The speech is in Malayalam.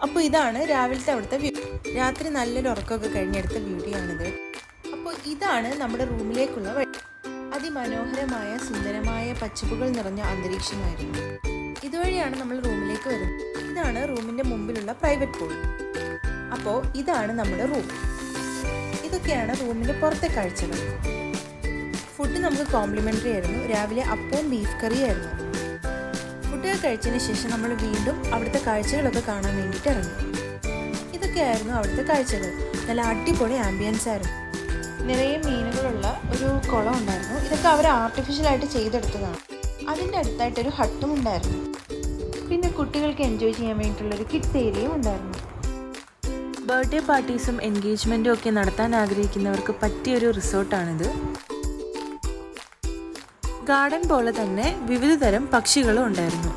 അപ്പോൾ ഇതാണ് രാവിലത്തെ അവിടുത്തെ വ്യൂ. രാത്രി നല്ലൊരു ഉറക്കമൊക്കെ കഴിഞ്ഞെടുത്ത വീഡിയോ ആണിത്. അപ്പോൾ ഇതാണ് നമ്മുടെ റൂമിലേക്കുള്ള വഴി. അതിമനോഹരമായ സുന്ദരമായ പച്ചപ്പുകൾ നിറഞ്ഞ അന്തരീക്ഷമായിരുന്നു. ഇതുവഴിയാണ് നമ്മൾ റൂമിലേക്ക് വരുന്നത്. ഇതാണ് റൂമിൻ്റെ മുമ്പിലുള്ള പ്രൈവറ്റ് പൂൾ. അപ്പോൾ ഇതാണ് നമ്മുടെ റൂം. ഇതൊക്കെയാണ് റൂമിൻ്റെ പുറത്തെ കാഴ്ചകൾ. ഫുഡ് നമുക്ക് കോംപ്ലിമെൻ്ററി ആയിരുന്നു. രാവിലെ അപ്പവും ബീഫ് കറിയായിരുന്നു. ഫുഡൊക്കെ കഴിച്ചതിന് ശേഷം നമ്മൾ വീണ്ടും അവിടുത്തെ കാഴ്ചകളൊക്കെ കാണാൻ വേണ്ടിയിട്ട് ഇറങ്ങി. ഇതൊക്കെയായിരുന്നു അവിടുത്തെ കാഴ്ചകൾ. നല്ല അടിപൊളി ആംബിയൻസ് ആയിരുന്നു. നിറയെ മീനുകളുള്ള ഒരു കുളം ഉണ്ടായിരുന്നു. ഇതൊക്കെ അവർ ആർട്ടിഫിഷ്യലായിട്ട് ചെയ്തെടുത്തതാണ്. അതിൻ്റെ അടുത്തായിട്ടൊരു ഹട്ടും ഉണ്ടായിരുന്നു. പിന്നെ കുട്ടികൾക്ക് എൻജോയ് ചെയ്യാൻ വേണ്ടിയിട്ടുള്ളൊരു കിഡ്സ് ഏരിയയും ഉണ്ടായിരുന്നു. ബർത്ത്ഡേ പാർട്ടീസും എൻഗേജ്മെൻറ്റും ഒക്കെ നടത്താൻ ആഗ്രഹിക്കുന്നവർക്ക് പറ്റിയൊരു റിസോർട്ടാണിത്. ഗാർഡൻ പോലെ തന്നെ വിവിധ തരം പക്ഷികളും ഉണ്ടായിരുന്നു.